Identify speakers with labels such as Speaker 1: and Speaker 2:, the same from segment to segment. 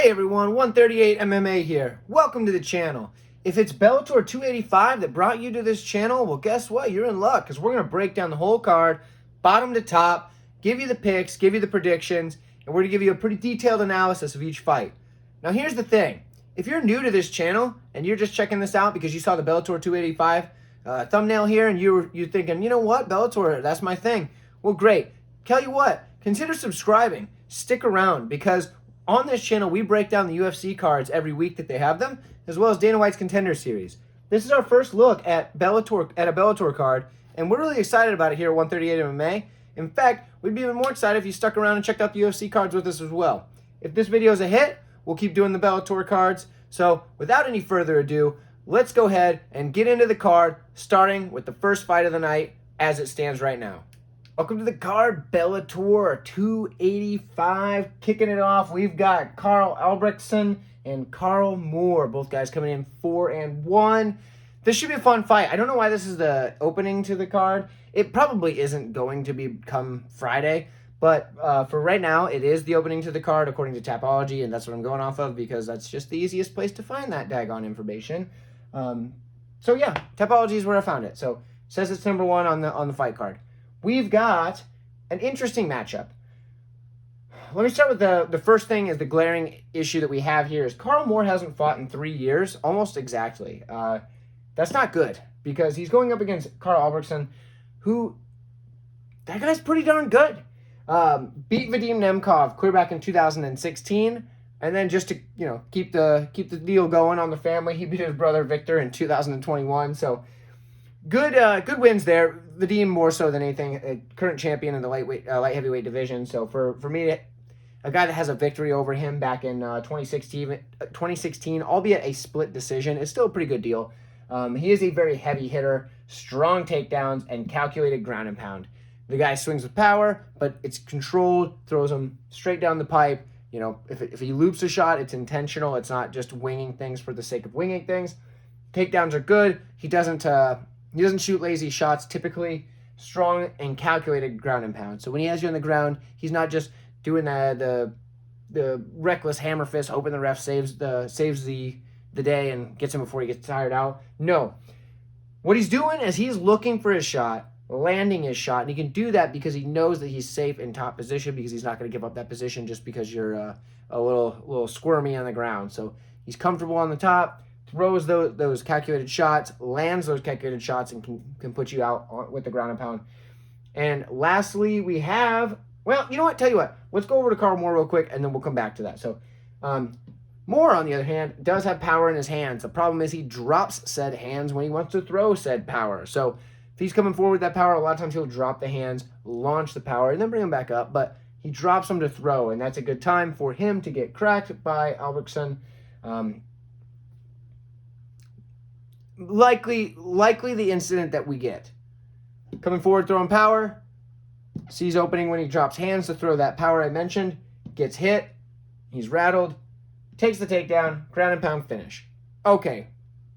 Speaker 1: Hey everyone, 138 MMA here. Welcome to the channel. If it's Bellator 285 that brought you to this channel, well guess what? You're in luck because we're going to break down the whole card, bottom to top, give you the picks, give you the predictions, and we're going to give you a pretty detailed analysis of each fight. Now here's the thing. If you're new to this channel and you're just checking this out because you saw the Bellator 285 thumbnail here and you're thinking, you know what, Bellator, that's my thing. Well, great. Tell you what, consider subscribing. Stick around because on this channel, we break down the UFC cards every week that they have them, as well as Dana White's Contender Series. This is our first look at a Bellator card, and we're really excited about it here at 138 MMA. In fact, we'd be even more excited if you stuck around and checked out the UFC cards with us as well. If this video is a hit, we'll keep doing the Bellator cards. So, without any further ado, let's go ahead and get into the card, starting with the first fight of the night as it stands right now. Welcome to the card, Bellator 285. Kicking it off, we've got Karl Albrektsson and Karl Moore. Both guys coming in 4-1. This should be a fun fight. I don't know why this is the opening to the card. It probably isn't going to become Friday, but for right now, it is the opening to the card according to Tapology, and that's what I'm going off of because that's just the easiest place to find that daggone information. So yeah, Tapology is where I found it. So it says it's number 1 on the fight card. We've got an interesting matchup. Let me start with the first thing is the glaring issue that we have here is Karl Moore hasn't fought in 3 years, almost exactly. That's not good because he's going up against Karl Albrektsson, who, that guy's pretty darn good. Beat Vadim Nemkov clear back in 2016, and then just to keep the deal going on the family, he beat his brother Victor in 2021. So good wins there. Vadim more so than anything, a current champion in the light heavyweight division. So for me, a guy that has a victory over him back in 2016, albeit a split decision, is still a pretty good deal. He is a very heavy hitter, strong takedowns, and calculated ground and pound. The guy swings with power, but it's controlled, throws him straight down the pipe. If he loops a shot, it's intentional. It's not just winging things for the sake of winging things. Takedowns are good. He doesn't shoot lazy shots typically. Strong and calculated ground and pound. So when he has you on the ground, he's not just doing the reckless hammer fist, hoping the ref saves the day and gets him before he gets tired out. No. What he's doing is he's looking for his shot, landing his shot, and he can do that because he knows that he's safe in top position because he's not going to give up that position just because you're a little squirmy on the ground. So he's comfortable on the top, throws those calculated shots, lands those calculated shots, and can put you out with the ground and pound. And lastly, we have, well, you know what? Tell you what. Let's go over to Karl Moore real quick, and then we'll come back to that. So Moore, on the other hand, does have power in his hands. The problem is he drops said hands when he wants to throw said power. So if he's coming forward with that power, a lot of times he'll drop the hands, launch the power, and then bring them back up. But he drops them to throw, and that's a good time for him to get cracked by Albrektsson. Likely the incident that we get. Coming forward, throwing power, sees opening when he drops hands to throw that power I mentioned, gets hit, he's rattled, takes the takedown, ground and pound finish. Okay,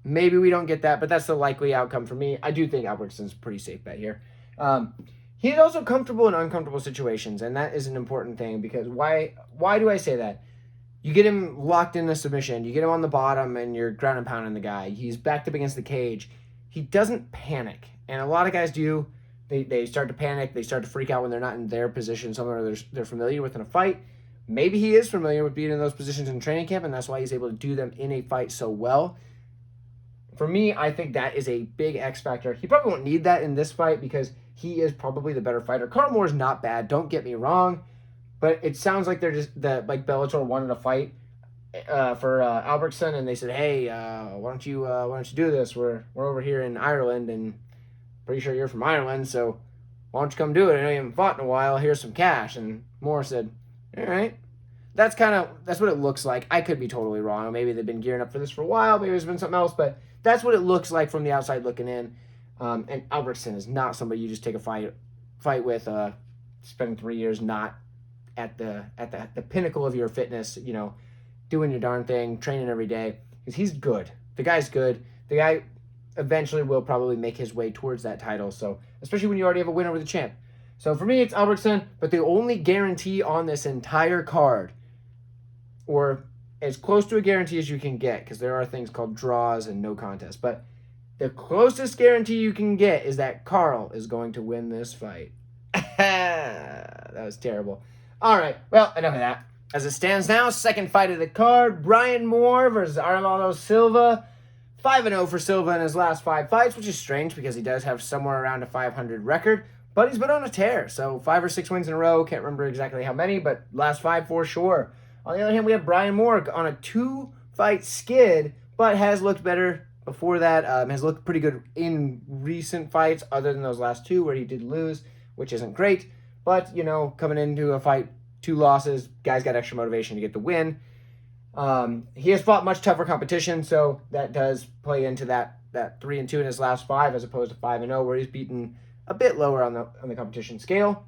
Speaker 1: maybe we don't get that, but that's the likely outcome for me. I do think Albrektsson's a pretty safe bet here. He's also comfortable in uncomfortable situations, and that is an important thing because why do I say that? You get him locked in a submission. You get him on the bottom, and you're ground and pounding the guy. He's backed up against the cage. He doesn't panic, and a lot of guys do. They start to panic. They start to freak out when they're not in their position, somewhere they're familiar with in a fight. Maybe he is familiar with being in those positions in training camp, and that's why he's able to do them in a fight so well. For me, I think that is a big X factor. He probably won't need that in this fight because he is probably the better fighter. Karl Moore is not bad. Don't get me wrong. But it sounds like they're just like Bellator wanted a fight for Albrektsson, and they said, "Hey, why don't you do this? We're over here in Ireland, and pretty sure you're from Ireland, so why don't you come do it? I know you haven't fought in a while. Here's some cash." And Moore said, "All right." That's what it looks like. I could be totally wrong. Maybe they've been gearing up for this for a while. Maybe it's been something else, but that's what it looks like from the outside looking in. And Albrektsson is not somebody you just take a fight with. Spending 3 years not at the pinnacle of your fitness, doing your darn thing, training every day, because he's good. The guy's good. The guy eventually will probably make his way towards that title. So especially when you already have a win over the champ. So for me, it's Albrektsson, but the only guarantee on this entire card, or as close to a guarantee as you can get, because there are things called draws and no contest. But the closest guarantee you can get is that Karl is going to win this fight. That was terrible. All right, well, enough of that. As it stands now, second fight of the card, Brian Moore versus Arvaldo Silva. 5-0 for Silva in his last 5 fights, which is strange because he does have somewhere around a 500 record. But he's been on a tear, so 5 or 6 wins in a row. Can't remember exactly how many, but last 5 for sure. On the other hand, we have Brian Moore on a 2-fight skid, but has looked better before that. Has looked pretty good in recent fights, other than those last 2 where he did lose, which isn't great. But, you know, coming into a fight, 2 losses, guy's got extra motivation to get the win. He has fought much tougher competition, so that does play into that 3-2 in his last 5, as opposed to 5-0, where he's beaten a bit lower on the competition scale.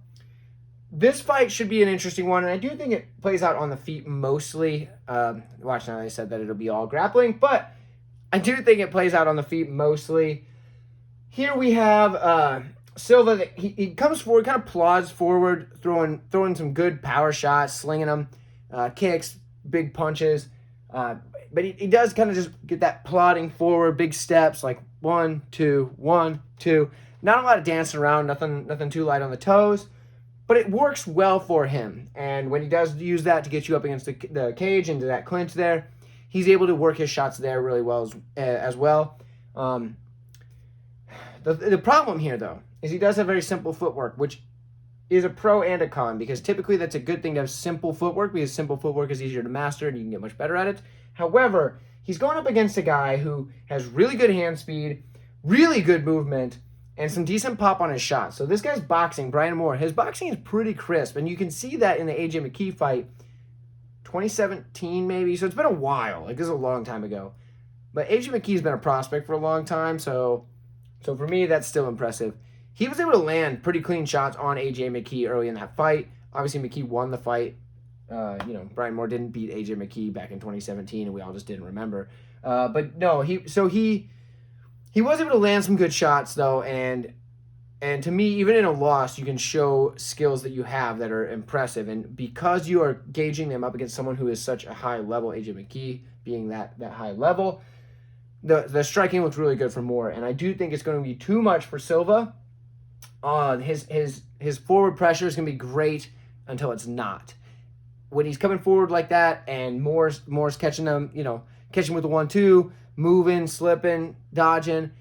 Speaker 1: This fight should be an interesting one, and I do think it plays out on the feet mostly. Watch now, I said that it'll be all grappling, but I do think it plays out on the feet mostly. Here we have Silva. That he comes forward, kind of plods forward, throwing some good power shots, slinging them, kicks, big punches. But he does kind of just get that plodding forward, big steps, like 1, 2, 1, 2. Not a lot of dancing around, nothing too light on the toes. But it works well for him. And when he does use that to get you up against the cage, into that clinch there, he's able to work his shots there really well as well. The problem here, though, is he does have very simple footwork, which is a pro and a con, because typically that's a good thing to have simple footwork, because simple footwork is easier to master and you can get much better at it. However, he's going up against a guy who has really good hand speed, really good movement, and some decent pop on his shots. So this guy's boxing, Brian Moore, his boxing is pretty crisp, and you can see that in the AJ McKee fight, 2017 maybe, so it's been a while. Like, this is a long time ago. But AJ McKee's been a prospect for a long time, so for me, that's still impressive. He was able to land pretty clean shots on AJ McKee early in that fight. Obviously, McKee won the fight. Brian Moore didn't beat AJ McKee back in 2017, and we all just didn't remember. But no, he was able to land some good shots, though, and to me, even in a loss, you can show skills that you have that are impressive. And because you are gauging them up against someone who is such a high level, AJ McKee being that high level, the striking looks really good for Moore. And I do think it's going to be too much for Silva. His forward pressure is going to be great until it's not. When he's coming forward like that and Moore's catching him, catching with the 1-2, moving, slipping, dodging,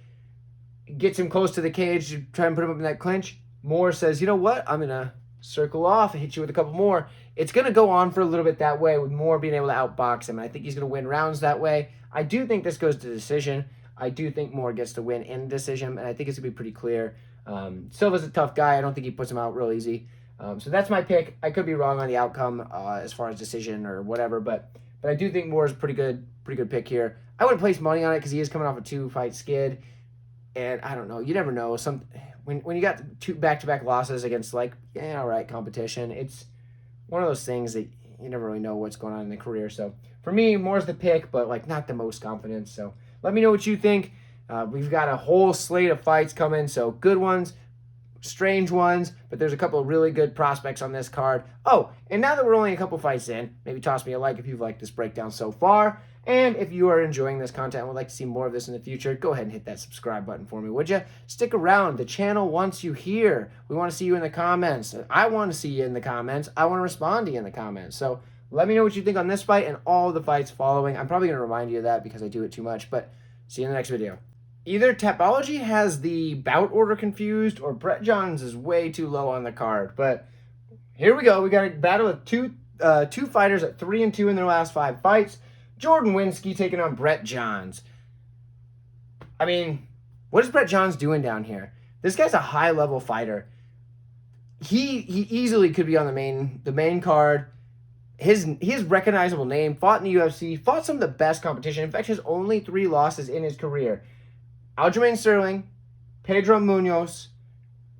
Speaker 1: gets him close to the cage to try and put him up in that clinch. Moore says, you know what? I'm going to circle off and hit you with a couple more. It's going to go on for a little bit that way, with Moore being able to outbox him. And I think he's going to win rounds that way. I do think this goes to decision. I do think Moore gets to win in decision, and I think it's going to be pretty clear. Silva's a tough guy. I don't think he puts him out real easy. So that's my pick. I could be wrong on the outcome as far as decision or whatever, but I do think Moore's a pretty good pick here. I wouldn't place money on it because he is coming off a 2-fight skid, and I don't know. You never know. When you got 2 back-to-back losses against all right competition, it's one of those things that you never really know what's going on in the career. So for me, Moore's the pick, but not the most confidence. So let me know what you think. We've got a whole slate of fights coming, so good ones, strange ones, but there's a couple of really good prospects on this card. Oh, and now that we're only a couple fights in, maybe toss me a like if you've liked this breakdown so far. And if you are enjoying this content and would like to see more of this in the future, go ahead and hit that subscribe button for me, would you? Stick around. The channel wants you here. We want to see you in the comments. I want to see you in the comments. I want to respond to you in the comments. So let me know what you think on this fight and all the fights following. I'm probably going to remind you of that because I do it too much, but see you in the next video. Either Tapology has the bout order confused or Brett Johns is way too low on the card. But here we go. We got a battle of two fighters at 3-2 in their last 5 fights. Jordan Winski taking on Brett Johns. I mean, what is Brett Johns doing down here? This guy's a high-level fighter. He easily could be on the main card. His recognizable name, fought in the UFC, fought some of the best competition. In fact, his only 3 losses in his career: Aljamain Sterling, Pedro Munoz,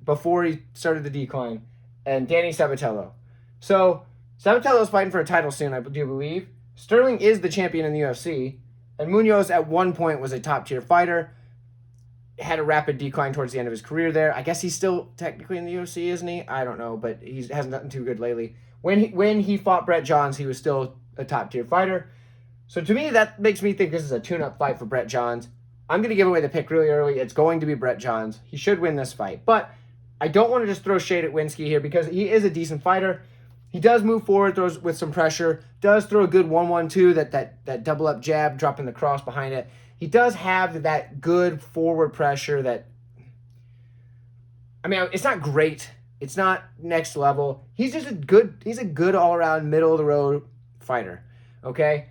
Speaker 1: before he started the decline, and Danny Sabatello. So Sabatello's fighting for a title soon, I do believe. Sterling is the champion in the UFC, and Munoz at one point was a top-tier fighter. Had a rapid decline towards the end of his career there. I guess he's still technically in the UFC, isn't he? I don't know, but he hasn't done too good lately. When he fought Brett Johns, he was still a top-tier fighter. So to me, that makes me think this is a tune-up fight for Brett Johns. I'm going to give away the pick really early. It's going to be Brett Johns. He should win this fight. But I don't want to just throw shade at Winski here because he is a decent fighter. He does move forward, throws with some pressure, does throw a good 1-1-2, that double-up jab, dropping the cross behind it. He does have that good forward pressure that, I mean, it's not great. It's not next level. He's just he's a good all-around, middle-of-the-road fighter, okay?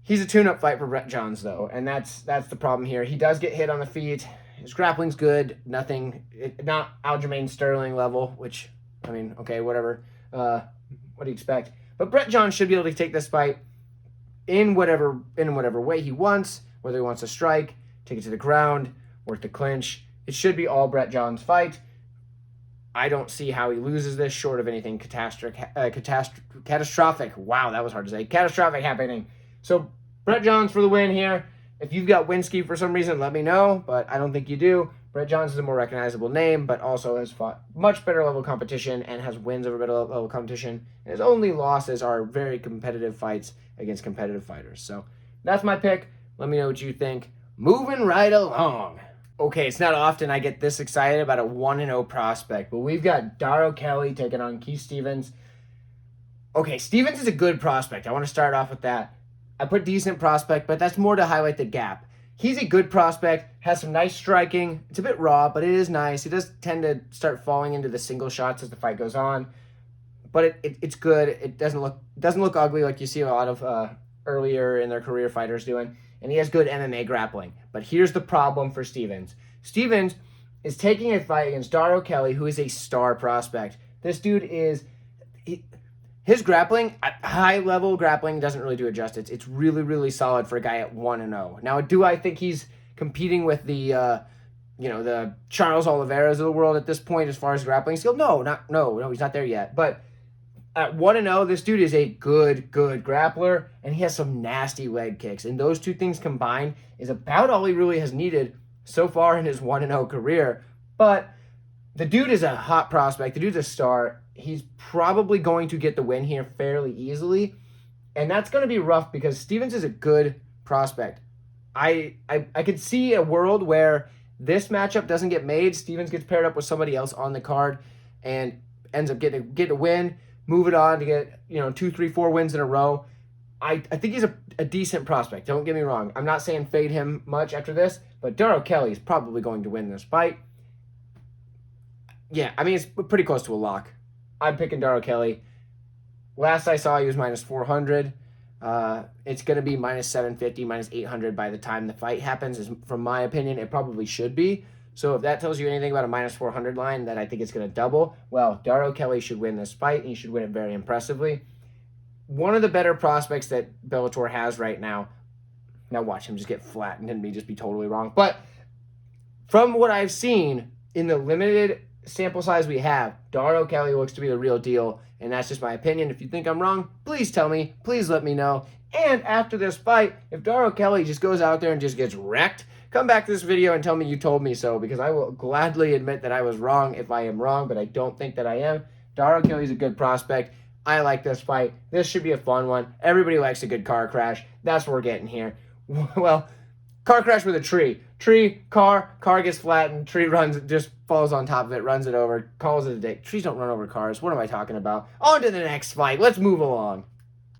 Speaker 1: He's a tune-up fight for Brett Johns, though, and that's the problem here. He does get hit on the feet. His grappling's good. Not Aljamain Sterling level, which, I mean, okay, whatever. What do you expect? But Brett Johns should be able to take this fight in whatever way he wants, whether he wants to strike, take it to the ground, work the clinch. It should be all Brett Johns' fight. I don't see how he loses this short of anything catastrophic. Wow, that was hard to say. Catastrophic happening. So Brett Johns for the win here. If you've got Winski for some reason, let me know, but I don't think you do. Brett Johns is a more recognizable name, but also has fought much better level competition and has wins over better level competition. And his only losses are very competitive fights against competitive fighters. So that's my pick. Let me know what you think. Moving right along. Okay, it's not often I get this excited about a 1-0 prospect, but we've got Darragh Kelly taking on Keith Stevens. Okay, Stevens is a good prospect. I want to start off with that. I put decent prospect, but that's more to highlight the gap. He's a good prospect, has some nice striking. It's a bit raw, but it is nice. He does tend to start falling into the single shots as the fight goes on, but it's good. It doesn't look ugly like you see a lot of earlier in their career fighters doing, and he has good MMA grappling. But here's the problem for Stevens. Stevens is taking a fight against Darragh Kelly, who is a star prospect. This dude is... His grappling, high-level grappling, doesn't really do it justice. It's really, really solid for a guy at 1-0. Now, do I think he's competing with the Charles Oliveira's of the world at this point as far as grappling skill? No, he's not there yet. But at 1-0, this dude is a good grappler, and he has some nasty leg kicks. And those two things combined is about all he really has needed so far in his 1-0 career. But the dude is a hot prospect. The dude's a star. He's probably going to get the win here fairly easily. And that's going to be rough because Stevens is a good prospect. I could see a world where this matchup doesn't get made. Stevens gets paired up with somebody else on the card and ends up getting a win, move it on to get 2, 3, 4 wins in a row. I think he's a decent prospect. Don't get me wrong. I'm not saying fade him much after this, but Darragh Kelly is probably going to win this fight. Yeah, I mean, it's pretty close to a lock. I'm picking Darragh Kelly. Last I saw, he was minus 400. It's going to be minus 750, minus 800 by the time the fight happens. From my opinion, it probably should be. So if that tells you anything about a minus 400 line, that I think it's going to double, well, Darragh Kelly should win this fight, and he should win it very impressively. One of the better prospects that Bellator has right now. Now watch him just get flattened and me just be totally wrong. But from what I've seen in the limited sample size we have, Darragh Kelly looks to be the real deal, and that's just my opinion. If you think I'm wrong, please tell me. Please let me know. And after this fight, if Darragh Kelly just goes out there and just gets wrecked, come back to this video and tell me you told me so, because I will gladly admit that I was wrong if I am wrong, but I don't think that I am. Darragh Kelly's a good prospect. I like this fight. This should be a fun one. Everybody likes a good car crash. That's what we're getting here. Well, car crash with a tree. Tree, car gets flattened, tree runs, just falls on top of it, runs it over, calls it a day. Trees don't run over cars. What am I talking about? On to the next fight. Let's move along.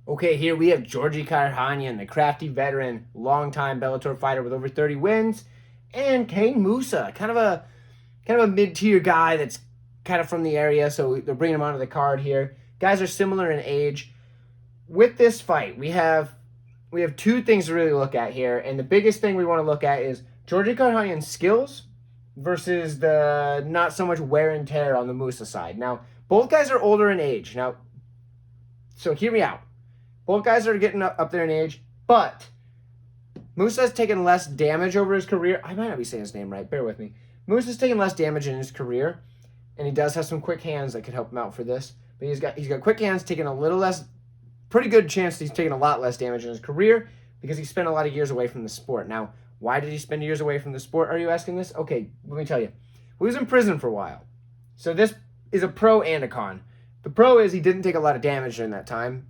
Speaker 1: Okay, here we have Georgi Karakhanyan, the crafty veteran, longtime Bellator fighter with over 30 wins, and Kane Mousah, kind of a mid-tier guy that's kind of from the area, so they're bringing him onto the card here. Guys are similar in age. With this fight, we have two things to really look at here, and the biggest thing we want to look at is Georgi Karakhanyan's skills versus the not so much wear and tear on the Mousah side. Now, both guys are older in age. Now, so hear me out. Both guys are getting up there in age, but Mousah's taken less damage over his career. I might not be saying his name right. Bear with me. Mousah's taken less damage in his career, and he does have some quick hands that could help him out for this. But he's got quick hands, taking a little less, pretty good chance that he's taking a lot less damage in his career because he spent a lot of years away from the sport. Now, why did he spend years away from the sport? Are you asking this? Okay, let me tell you. He was in prison for a while. So this is a pro and a con. The pro is he didn't take a lot of damage during that time.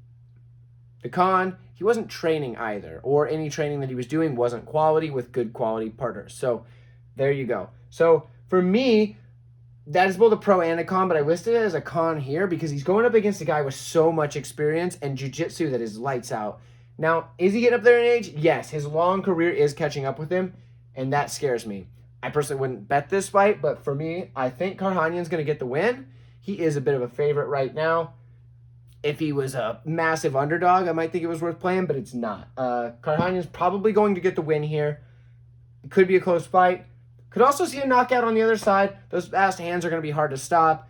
Speaker 1: The con, he wasn't training either, or any training that he was doing wasn't quality with good quality partners. So there you go. So for me, that is both a pro and a con, but I listed it as a con here because he's going up against a guy with so much experience and jiu-jitsu that is lights out. Now, is he getting up there in age? Yes, his long career is catching up with him, and that scares me. I personally wouldn't bet this fight, but for me, I think Karakhanyan's going to get the win. He is a bit of a favorite right now. If he was a massive underdog, I might think it was worth playing, but it's not. Karakhanyan's probably going to get the win here. It could be a close fight. Could also see a knockout on the other side. Those fast hands are going to be hard to stop.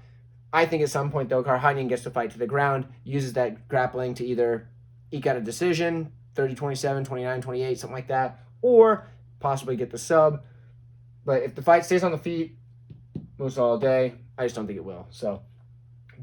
Speaker 1: I think at some point, though, Karakhanyan gets to fight to the ground, uses that grappling to either eke out a decision, 30-27, 29-28, something like that, or possibly get the sub. But if the fight stays on the feet, Mousah all day. I just don't think it will. So,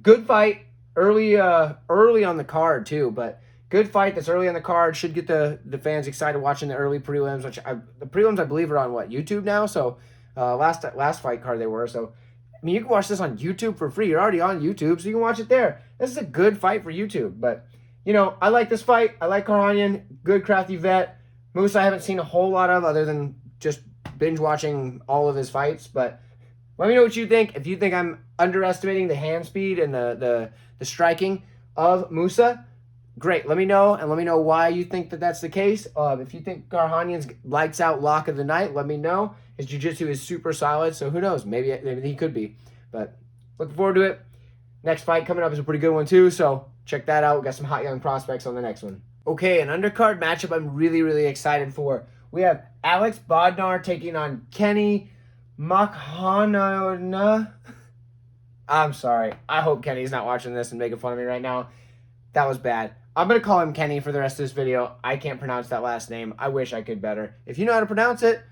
Speaker 1: good fight. Early on the card, too, but good fight that's early on the card. Should get the fans excited watching the early prelims, which the prelims, I believe, are on, YouTube now? So, last fight card they were. So, I mean, you can watch this on YouTube for free. You're already on YouTube, so you can watch it there. This is a good fight for YouTube. But, I like this fight. I like Karakhanyan. Good, crafty vet. Mousah I haven't seen a whole lot of other than just binge watching all of his fights. But let me know what you think. If you think I'm underestimating the hand speed and the striking of Mousah, great. Let me know, and let me know why you think that that's the case. If you think Karakhanyan's lights out lock of the night, let me know. His jiu-jitsu is super solid, so who knows? Maybe he could be. But looking forward to it. Next fight coming up is a pretty good one too, so check that out. We got some hot young prospects on the next one. Okay, an undercard matchup I'm really, really excited for. We have Alex Bodnar taking on Kenny Mokhonoana. I'm sorry. I hope Kenny's not watching this and making fun of me right now. That was bad. I'm going to call him Kenny for the rest of this video. I can't pronounce that last name. I wish I could better. If you know how to pronounce it,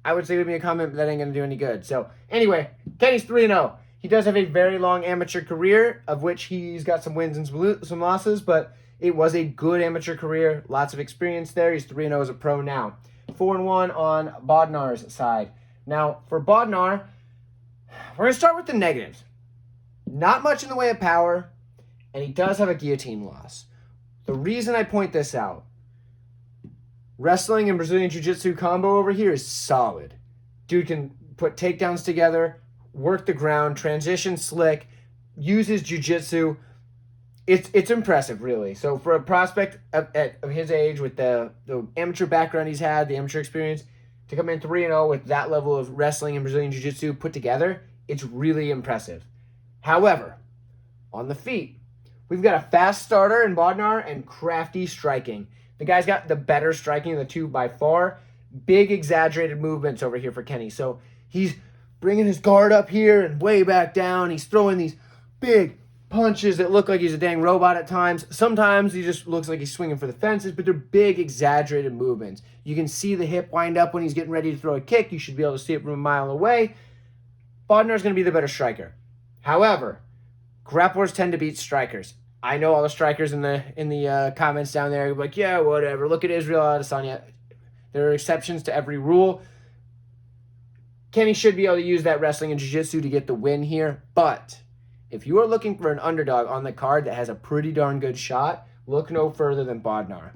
Speaker 1: I would say leave me a comment, but that ain't going to do any good. So, anyway, Kenny's 3-0. He does have a very long amateur career, of which he's got some wins and some losses, but it was a good amateur career. Lots of experience there. He's 3-0 as a pro now. 4-1 on Bodnar's side. Now, for Bodnar, we're going to start with the negatives. Not much in the way of power, and he does have a guillotine loss. The reason I point this out, wrestling and Brazilian Jiu-Jitsu combo over here is solid. Dude can put takedowns together, work the ground, transition slick, use his Jiu-Jitsu. It's impressive, really. So for a prospect of his age, with the amateur background he's had, the amateur experience, to come in 3-0 with that level of wrestling and Brazilian Jiu-Jitsu put together, it's really impressive. However, on the feet, we've got a fast starter in Bodnar and crafty striking. The guy's got the better striking of the two by far. Big exaggerated movements over here for Kenny. So he's bringing his guard up here and way back down. He's throwing these big punches that look like he's a dang robot at times. Sometimes he just looks like he's swinging for the fences, but they're big exaggerated movements. You can see the hip wind up when he's getting ready to throw a kick. You should be able to see it from a mile away. Bodnar's going to be the better striker. However, grapplers tend to beat strikers. I know all the strikers in the comments down there are like, yeah, whatever. Look at Israel Adesanya. There are exceptions to every rule. Kenny should be able to use that wrestling and jiu-jitsu to get the win here. But if you are looking for an underdog on the card that has a pretty darn good shot, look no further than Bodnar.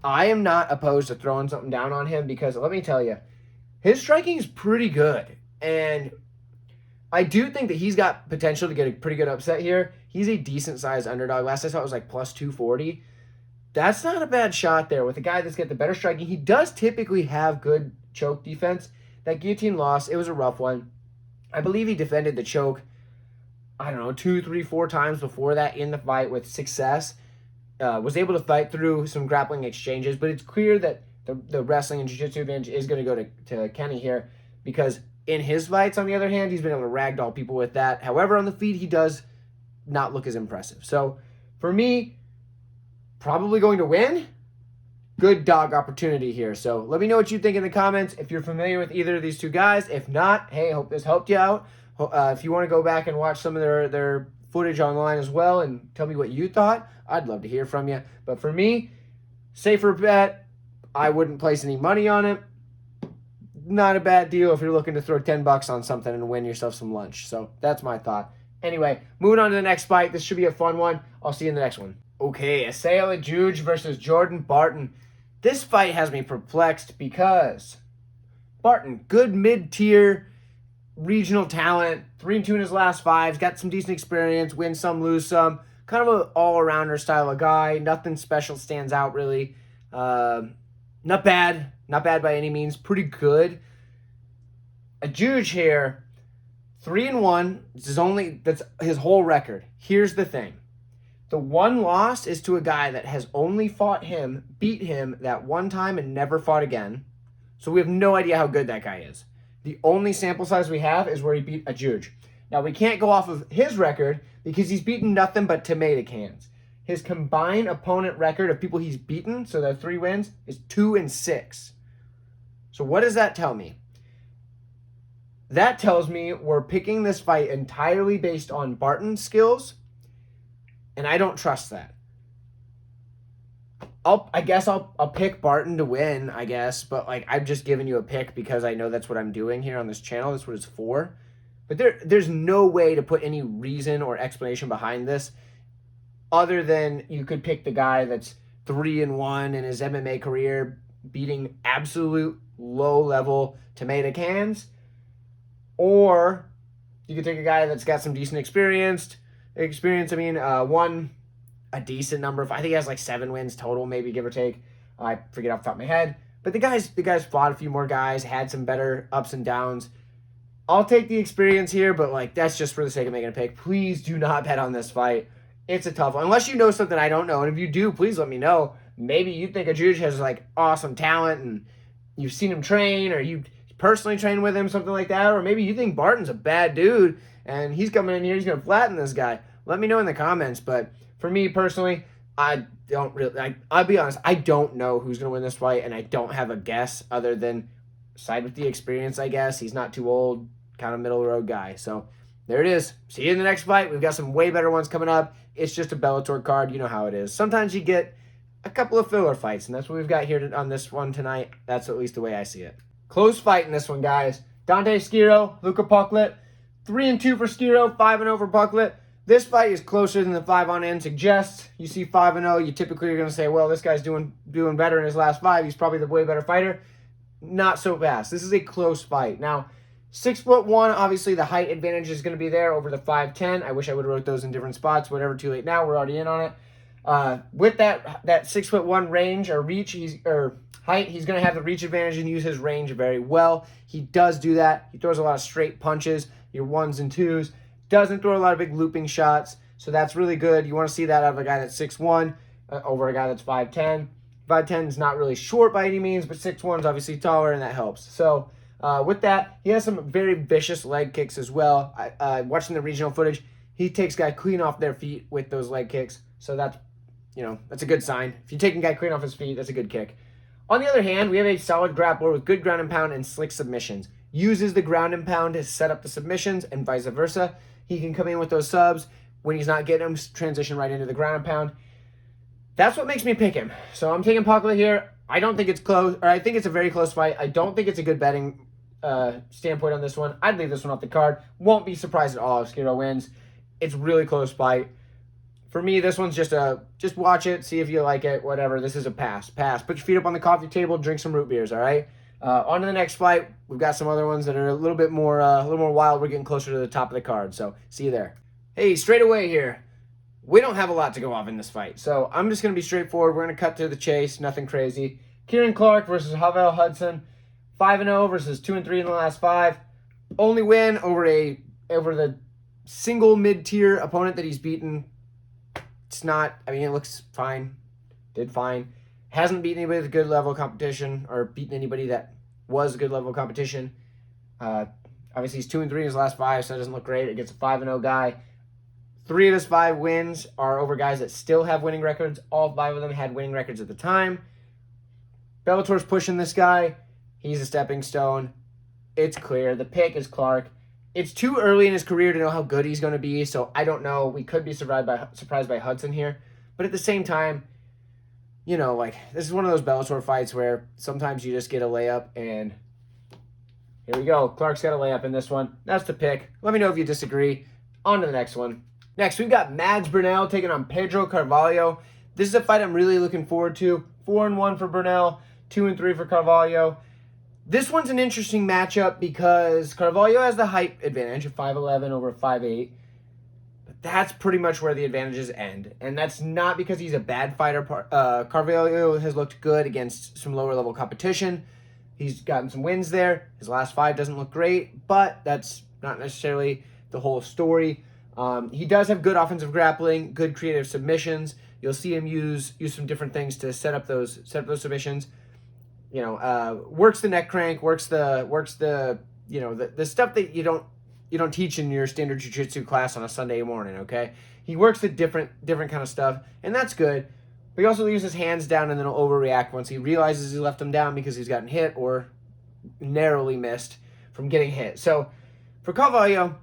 Speaker 1: I am not opposed to throwing something down on him because, let me tell you, his striking is pretty good. And I do think that he's got potential to get a pretty good upset here. He's a decent-sized underdog. Last I saw it was like plus 240. That's not a bad shot there with a guy that's got the better striking. He does typically have good choke defense. That guillotine loss, it was a rough one. I believe he defended the choke, 2, 3, 4 times before that in the fight with success. Was able to fight through some grappling exchanges, but it's clear that the wrestling and jiu-jitsu advantage is going to go to Kenny here because in his fights, on the other hand, he's been able to ragdoll people with that. However, on the feet, he does not look as impressive. So, for me, probably going to win. Good dog opportunity here. So, let me know what you think in the comments if you're familiar with either of these two guys. If not, hey, hope this helped you out. If you want to go back and watch some of their footage online as well and tell me what you thought, I'd love to hear from you. But for me, safer bet, I wouldn't place any money on it. Not a bad deal if you're looking to throw $10 on something and win yourself some lunch. So that's my thought. Anyway, moving on to the next fight. This should be a fun one. I'll see you in the next one. Okay, Asael Adjoudj versus Jordan Barton. This fight has me perplexed because Barton, good mid-tier regional talent, 3-2 in his last 5, got some decent experience, win some, lose some. Kind of an all-arounder style of guy. Nothing special stands out really. Not bad by any means. Pretty good. Adjoudj here, 3-1. That's his whole record. Here's the thing. The one loss is to a guy that has only fought him, beat him that one time and never fought again. So we have no idea how good that guy is. The only sample size we have is where he beat Adjoudj. Now we can't go off of his record because he's beaten nothing but tomato cans. His combined opponent record of people he's beaten, so the 3 wins, is 2-6. So what does that tell me? That tells me we're picking this fight entirely based on Barton's skills, and I don't trust that. I guess I'll pick Barton to win, I guess, but like I'm just giving you a pick because I know that's what I'm doing here on this channel. That's what it's for. But there's no way to put any reason or explanation behind this other than you could pick the guy that's 3-1 in his MMA career, beating absolute low-level tomato cans, or you could take a guy that's got some decent experience. Won a decent number of, I think he has like 7 wins total, maybe, give or take. I forget off the top of my head. But the guy's fought a few more guys, had some better ups and downs. I'll take the experience here, but like that's just for the sake of making a pick. Please do not bet on this fight. It's a tough one. Unless you know something I don't know. And if you do, please let me know. Maybe you think Adjoudj has like awesome talent and you've seen him train, or you personally train with him, something like that. Or maybe you think Barton's a bad dude and he's coming in here, he's going to flatten this guy. Let me know in the comments. But for me personally, I'll be honest, I don't know who's going to win this fight, and I don't have a guess other than side with the experience, I guess. He's not too old, kind of middle road guy. So there it is. See you in the next fight. We've got some way better ones coming up. It's just a Bellator card. You know how it is. Sometimes you get a couple of filler fights, and that's what we've got here on this one tonight. That's at least the way I see it. Close fight in this one, guys. Dante Schiro, Luca Poclit. 3-2 for Schiro, 5-0 for Poclit. This fight is closer than the 5 on end suggests. You see 5-0, you typically are going to say, well, this guy's doing better in his last 5. He's probably the way better fighter. Not so fast. This is a close fight. Now, 6'1", obviously the height advantage is going to be there over the 5'10". I wish I would have wrote those in different spots. Whatever, too late now. We're already in on it. With that 6'1" range or reach, height, he's going to have the reach advantage and use his range very well. He does do that. He throws a lot of straight punches, your 1s and 2s. Doesn't throw a lot of big looping shots, so that's really good. You want to see that out of a guy that's 6'1" over a guy that's 5'10". 5'10" is not really short by any means, but 6'1" is obviously taller, and that helps. So with that, he has some very vicious leg kicks as well. Watching the regional footage, he takes guy clean off their feet with those leg kicks, so that's a good sign. If you're taking guy clean off his feet, that's a good kick. On the other hand, we have a solid grappler with good ground and pound and slick submissions. Uses the ground and pound to set up the submissions and vice versa. He can come in with those subs. When he's not getting them, transition right into the ground and pound. That's what makes me pick him. So I'm taking Poclit here. I don't think it's close, or I think it's a very close fight. I don't think it's a good betting standpoint on this one. I'd leave this one off the card. Won't be surprised at all if Schiro wins. It's really close fight. For me, this one's just watch it, see if you like it, whatever. This is a pass. Pass. Put your feet up on the coffee table, drink some root beers, all right? On to the next fight. We've got some other ones that are a little bit more wild. We're getting closer to the top of the card, so see you there. Hey, straight away here, we don't have a lot to go off in this fight, so I'm just going to be straightforward. We're going to cut to the chase, nothing crazy. Clarke versus Rafael Hudson, 5-0 versus 2-3 in the last 5. Only win over the single mid-tier opponent that he's beaten. It's not, it looks fine. Did fine. Hasn't beaten anybody with good level of competition, or beaten anybody that was good level of competition. Obviously, he's 2-3 in his last 5, so that doesn't look great against a 5-0 guy. 3 of his 5 wins are over guys that still have winning records. All 5 of them had winning records at the time. Bellator's pushing this guy. He's a stepping stone. It's clear. The pick is Clarke. It's too early in his career to know how good he's going to be, so I don't know. We could be surprised by Hudson here. But at the same time, this is one of those Bellator fights where sometimes you just get a layup, and here we go. Clarke's got a layup in this one. That's the pick. Let me know if you disagree. On to the next one. Next, we've got Mads Burnell taking on Pedro Carvalho. This is a fight I'm really looking forward to. 4-1 for Burnell, 2-3 for Carvalho. This one's an interesting matchup because Carvalho has the height advantage of 5'11 over 5'8. But that's pretty much where the advantages end. And that's not because he's a bad fighter. Carvalho has looked good against some lower level competition. He's gotten some wins there. His last 5 doesn't look great, but that's not necessarily the whole story. He does have good offensive grappling, good creative submissions. You'll see him use some different things to set up those submissions. You know, works the neck crank, works the the stuff that you don't teach in your standard jiu-jitsu class on a Sunday morning. Okay, he works the different kind of stuff, and that's good. But he also leaves his hands down and then he'll overreact once he realizes he left them down because he's gotten hit or narrowly missed from getting hit. So for Carvalho,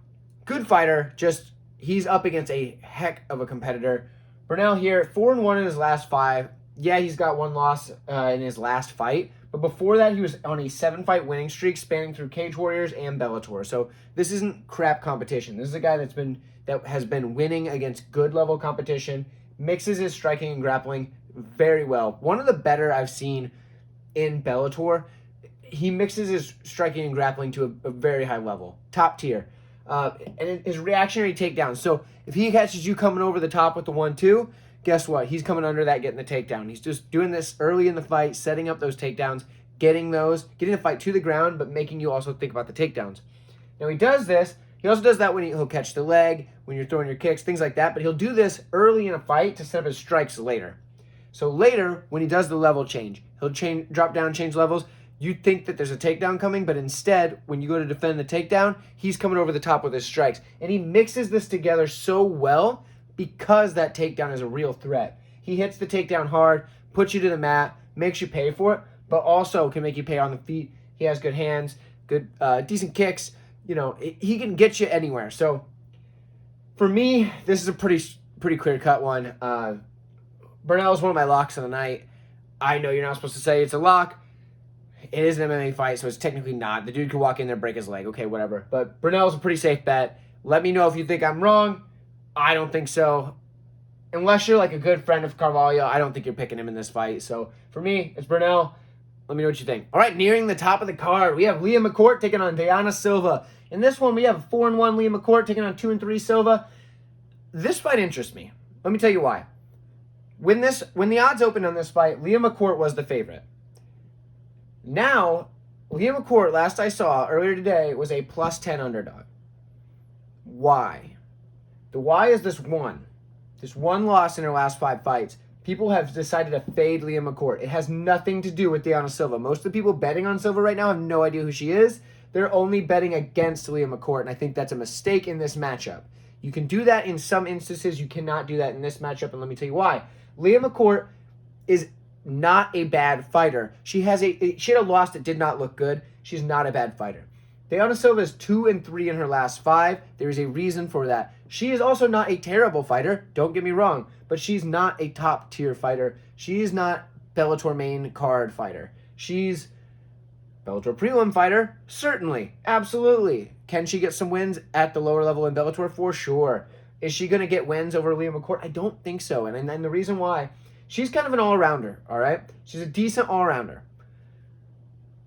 Speaker 1: good fighter, just he's up against a heck of a competitor. Burnell here, 4-1 in his last 5. Yeah, he's got 1 loss in his last fight, but before that he was on a 7-fight winning streak spanning through Cage Warriors and Bellator. So this isn't crap competition. This is a guy that has been winning against good level competition, mixes his striking and grappling very well. One of the better I've seen in Bellator. He mixes his striking and grappling to a very high level, top tier. And his reactionary takedowns. So if he catches you coming over the top with the 1-2, guess what? He's coming under that, getting the takedown. He's just doing this early in the fight, setting up those takedowns, getting the fight to the ground, but making you also think about the takedowns. Now he does this. He also does that when he'll catch the leg, when you're throwing your kicks, things like that. But he'll do this early in a fight to set up his strikes later. So later, when he does the level change, he'll drop down, change levels. You think that there's a takedown coming, but instead, when you go to defend the takedown, he's coming over the top with his strikes. And he mixes this together so well because that takedown is a real threat. He hits the takedown hard, puts you to the mat, makes you pay for it, but also can make you pay on the feet. He has good hands, good, decent kicks. You know, he can get you anywhere. So for me, this is a pretty clear-cut one. Burnell is one of my locks of the night. I know you're not supposed to say it's a lock. It is an MMA fight, so it's technically not. The dude could walk in there, break his leg. Okay, whatever. But Burnell's a pretty safe bet. Let me know if you think I'm wrong. I don't think so. Unless you're like a good friend of Carvalho, I don't think you're picking him in this fight. So for me, it's Burnell. Let me know what you think. All right, nearing the top of the card, we have Leah McCourt taking on Dayana Silva. In this one, we have 4-1 Leah McCourt taking on 2-3 Silva. This fight interests me. Let me tell you why. When the odds opened on this fight, Leah McCourt was the favorite. Now, Leah McCourt, last I saw earlier today, was a +10 underdog. Why? The why is this one loss in her last 5 fights. People have decided to fade Leah McCourt. It has nothing to do with Dayana Silva. Most of the people betting on Silva right now have no idea who she is. They're only betting against Leah McCourt, and I think that's a mistake in this matchup. You can do that in some instances. You cannot do that in this matchup, and let me tell you why. Leah McCourt is not a bad fighter. She had a loss that did not look good. She's not a bad fighter. Dayana Silva is 2-3 in her last 5. There is a reason for that. She is also not a terrible fighter, don't get me wrong, but she's not a top tier fighter. She is not Bellator main card fighter. She's Bellator prelim fighter, certainly, absolutely. Can she get some wins at the lower level in Bellator? For sure. Is she going to get wins over Leah McCourt? I don't think so, and the reason why, she's kind of an all-rounder, all right? She's a decent all-rounder.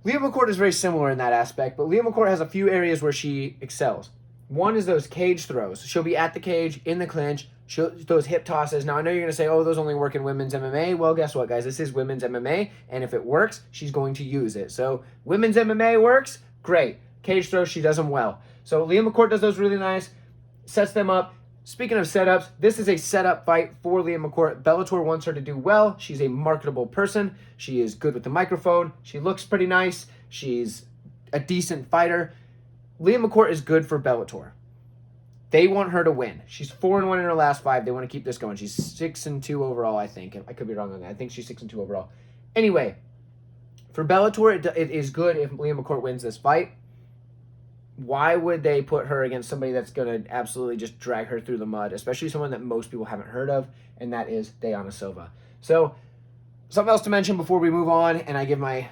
Speaker 1: Leah McCourt is very similar in that aspect, but Leah McCourt has a few areas where she excels. One is those cage throws. She'll be at the cage, in the clinch, those hip tosses. Now, I know you're going to say, oh, those only work in women's MMA. Well, guess what, guys? This is women's MMA, and if it works, she's going to use it. So women's MMA works, great. Cage throws, she does them well. So Leah McCourt does those really nice, sets them up. Speaking of setups, this is a setup fight for Leah McCourt. Bellator wants her to do well. She's a marketable person. She is good with the microphone. She looks pretty nice. She's a decent fighter. Leah McCourt is good for Bellator. They want her to win. She's 4-1 in her last 5. They want to keep this going. She's 6-2 overall, I think. I could be wrong on that. I think she's 6-2 overall. Anyway, for Bellator, it is good if Leah McCourt wins this fight. Why would they put her against somebody that's going to absolutely just drag her through the mud, especially someone that most people haven't heard of, and that is Dayana Silva. So, something else to mention before we move on, and I give my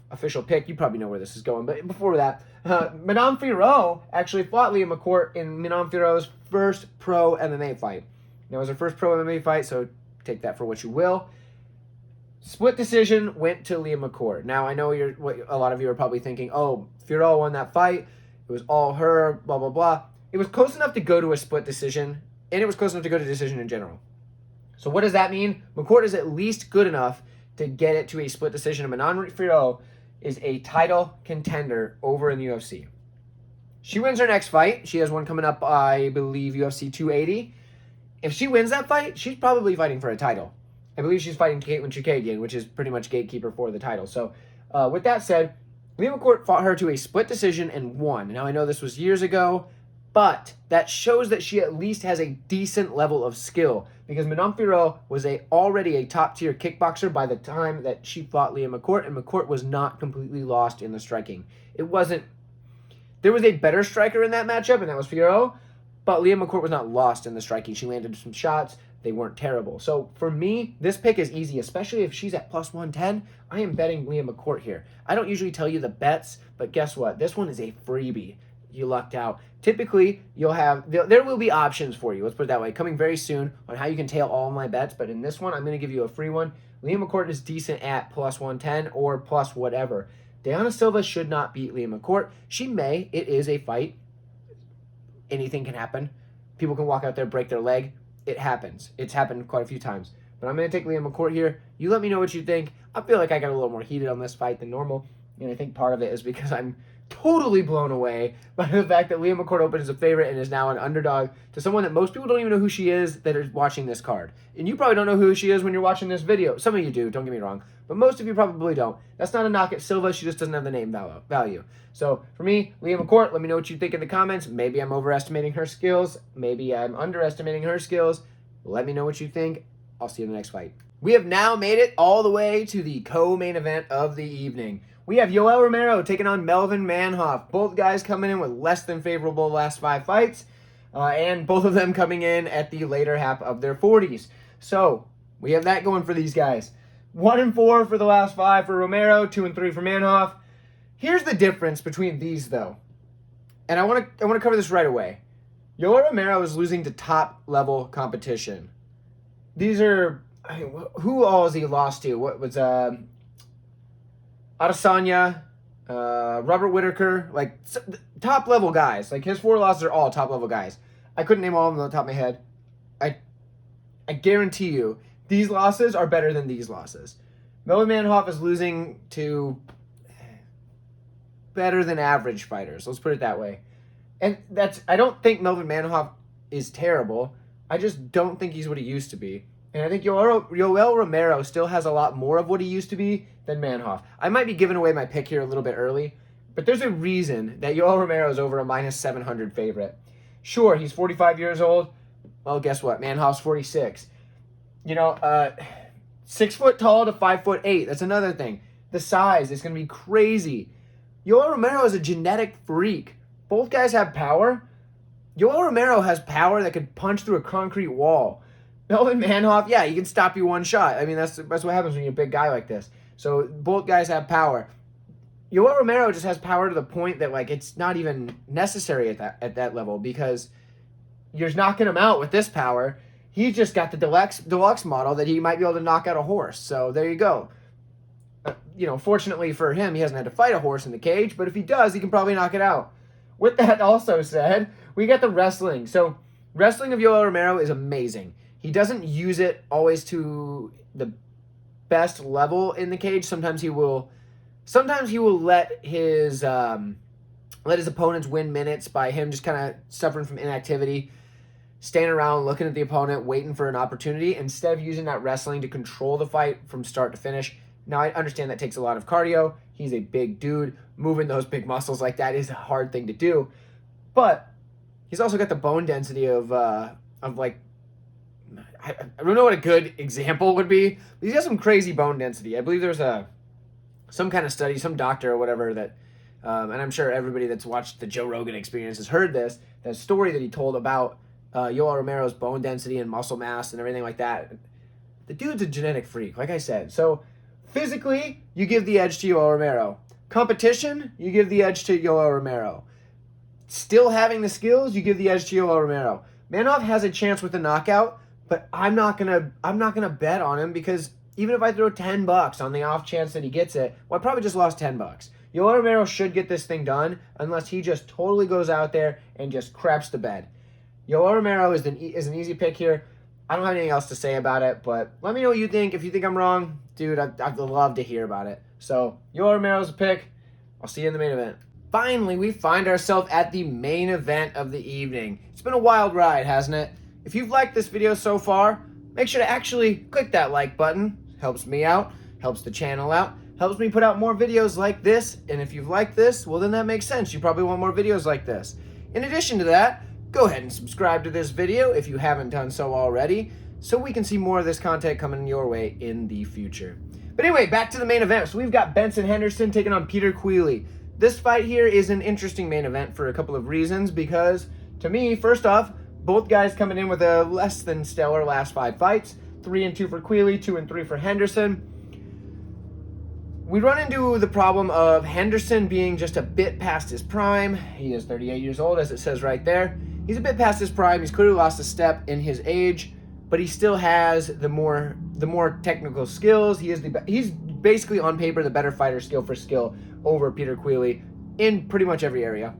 Speaker 1: official pick. You probably know where this is going, but before that, Manon Fiorot actually fought Leah McCourt in Manon Fiorot's first pro MMA fight. Now, it was her first pro MMA fight, so take that for what you will. Split decision went to Leah McCourt. Now, I know a lot of you are probably thinking, oh, Schiro won that fight. It was all her, blah, blah, blah. It was close enough to go to a split decision, and it was close enough to go to decision in general. So what does that mean? McCourt is at least good enough to get it to a split decision. Manon Schiro is a title contender over in the UFC. She wins her next fight. She has one coming up, I believe, UFC 280. If she wins that fight, she's probably fighting for a title. I believe she's fighting Caitlin Chikagian, which is pretty much gatekeeper for the title. So with that said, Leah McCourt fought her to a split decision and won. Now, I know this was years ago, but that shows that she at least has a decent level of skill, because Manon Schiro was already a top-tier kickboxer by the time that she fought Leah McCourt, and McCourt was not completely lost in the striking. It wasn't... There was a better striker in that matchup, and that was Schiro, but Leah McCourt was not lost in the striking. She landed some shots. They weren't terrible. So for me, this pick is easy, especially if she's at plus 110. I am betting Leah McCourt here. I don't usually tell you the bets, but guess what? This one is a freebie. You lucked out. Typically, there will be options for you. Let's put it that way. Coming very soon on how you can tail all my bets, but in this one, I'm going to give you a free one. Leah McCourt is decent at plus 110 or plus whatever. Dayana Silva should not beat Leah McCourt. She may. It is a fight. Anything can happen. People can walk out there, break their leg. It happens. It's happened quite a few times. But I'm going to take Leah McCourt here. You let me know what you think. I feel like I got a little more heated on this fight than normal, and I think part of it is because I'm totally blown away by the fact that Leah McCourt opened as a favorite and is now an underdog to someone that most people don't even know who she is that are watching this card. And you probably don't know who she is when you're watching this video. Some of you do, don't get me wrong. But most of you probably don't. That's not a knock at Silva. She just doesn't have the name value. So for me, Leah McCourt, let me know what you think in the comments. Maybe I'm overestimating her skills. Maybe I'm underestimating her skills. Let me know what you think. I'll see you in the next fight. We have now made it all the way to the co-main event of the evening. We have Yoel Romero taking on Melvin Manhoff. Both guys coming in with less than favorable last 5 fights, and both of them coming in at the later half of their 40s. So we have that going for these guys. 1-4 for the last 5 for Romero, 2-3 for Manhoff. Here's the difference between these, though, and I want to cover this right away. Yoel Romero is losing to top-level competition. These are... who all has he lost to? What was... Adesanya, Robert Whittaker, like top-level guys. Like his 4 losses are all top-level guys. I couldn't name all of them on the top of my head. I guarantee you, these losses are better than these losses. Melvin Manhoff is losing to better than average fighters. Let's put it that way. And I don't think Melvin Manhoff is terrible. I just don't think he's what he used to be. And I think Yoel Romero still has a lot more of what he used to be than Manhoff. I might be giving away my pick here a little bit early, but there's a reason that Yoel Romero is over a minus 700 favorite. Sure, he's 45 years old. Well, guess what? Manhoff's 46. 6 foot tall to 5'8". That's another thing. The size is going to be crazy. Yoel Romero is a genetic freak. Both guys have power. Yoel Romero has power that could punch through a concrete wall. Melvin Manhoff, yeah, he can stop you one shot. I mean, that's what happens when you're a big guy like this. So both guys have power. Yoel Romero just has power to the point that like it's not even necessary at that level, because you're knocking him out with this power. He's just got the deluxe model that he might be able to knock out a horse. So there you go. Fortunately for him, he hasn't had to fight a horse in the cage, but if he does, he can probably knock it out. With that also said, we got the wrestling. So wrestling of Yoel Romero is amazing. He doesn't use it always to the best level in the cage. Sometimes he will let his opponents win minutes by him just kind of suffering from inactivity, standing around looking at the opponent, waiting for an opportunity, instead of using that wrestling to control the fight from start to finish. Now, I understand that takes a lot of cardio. He's a big dude. Moving those big muscles like that is a hard thing to do. But he's also got the bone density of like, I don't know what a good example would be, but he's got some crazy bone density. I believe there's some kind of study, some doctor or whatever that, and I'm sure everybody that's watched the Joe Rogan Experience has heard this, that story that he told about Yoel Romero's bone density and muscle mass and everything like that. The dude's a genetic freak, like I said. So physically, you give the edge to Yoel Romero. Competition, you give the edge to Yoel Romero. Still having the skills, you give the edge to Yoel Romero. Manov has a chance with a knockout, but I'm not gonna bet on him because even if I throw $10 on the off chance that he gets it, well, I probably just lost $10. Yoel Romero should get this thing done unless he just totally goes out there and just craps the bed. Yoel Romero is an easy pick here. I don't have anything else to say about it, but let me know what you think. If you think I'm wrong, dude, I'd love to hear about it. So, Yoel Romero's a pick. I'll see you in the main event. Finally, we find ourselves at the main event of the evening. It's been a wild ride, hasn't it? If you've liked this video so far, make sure to actually click that like button. Helps me out, helps the channel out, helps me put out more videos like this. And if you've liked this, well, then that makes sense. You probably want more videos like this. In addition to that, go ahead and subscribe to this video if you haven't done so already, so we can see more of this content coming your way in the future. But anyway, back to the main event. So we've got Benson Henderson taking on Peter Queally. This fight here is an interesting main event for a couple of reasons, because to me, first off, both guys coming in with a less than stellar last 5 fights. 3-2 for Queally, 2-3 for Henderson. We run into the problem of Henderson being just a bit past his prime. He is 38 years old, as it says right there. He's a bit past his prime. He's clearly lost a step in his age, but he still has the more technical skills. He's basically on paper the better fighter skill for skill over Peter Queally in pretty much every area.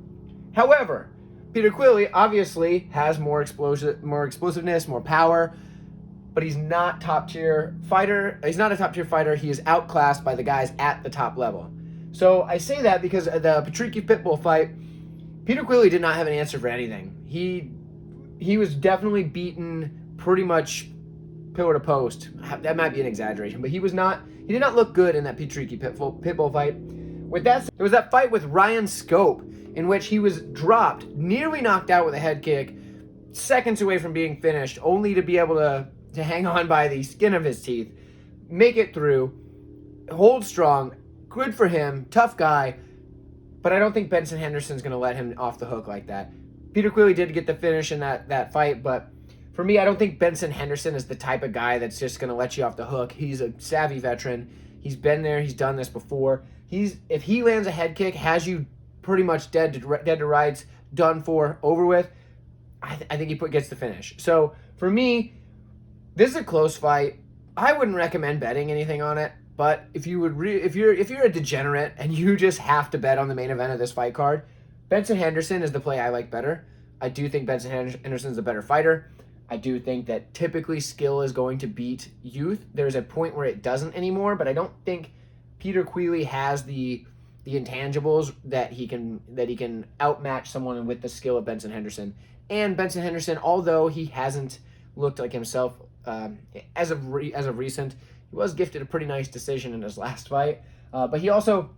Speaker 1: However, Peter Queally obviously has more explosiveness, more power, but he's not top-tier fighter. He's not a top-tier fighter. He is outclassed by the guys at the top level. So I say that because the Patricky Pitbull fight, Peter Queally did not have an answer for anything. He was definitely beaten pretty much pillar to post. That might be an exaggeration, but he did not look good in that Patricky Pitbull fight. With that, there was that fight with Ryan Scope in which he was dropped, nearly knocked out with a head kick, seconds away from being finished, only to be able to hang on by the skin of his teeth, make it through, hold strong. Good for him, tough guy, but I don't think Benson Henderson's going to let him off the hook like that. Peter Queally did get the finish in that fight, but for me, I don't think Benson Henderson is the type of guy that's just going to let you off the hook. He's a savvy veteran. He's been there. He's done this before. If he lands a head kick, has you pretty much dead to rights, done for, over with, I think he gets the finish. So for me, this is a close fight. I wouldn't recommend betting anything on it, but if you're a degenerate and you just have to bet on the main event of this fight card, Benson Henderson is the play I like better. I do think Benson Henderson is a better fighter. I do think that typically skill is going to beat youth. There's a point where it doesn't anymore, but I don't think Peter Queally has the intangibles that he can outmatch someone with the skill of Benson Henderson. And Benson Henderson, although he hasn't looked like himself as of recent, he was gifted a pretty nice decision in his last fight. But he also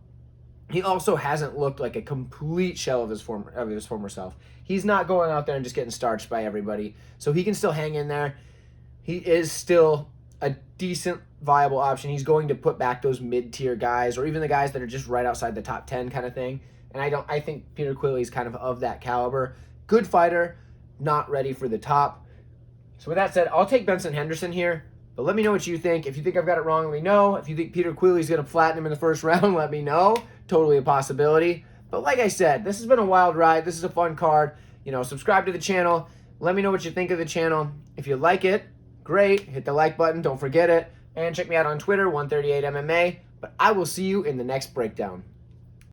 Speaker 1: hasn't looked like a complete shell of his former self. He's not going out there and just getting starched by everybody. So he can still hang in there. He is still a decent, viable option. He's going to put back those mid-tier guys, or even the guys that are just right outside the top 10 kind of thing. And I think Peter Queally is kind of that caliber. Good fighter, not ready for the top. So with that said, I'll take Benson Henderson here. But let me know what you think. If you think I've got it wrong, let me know. If you think Peter Queally's going to flatten him in the first round, let me know. Totally a possibility. But like I said, this has been a wild ride. This is a fun card. Subscribe to the channel. Let me know what you think of the channel. If you like it, great. Hit the like button. Don't forget it. And check me out on Twitter, 138MMA. But I will see you in the next breakdown.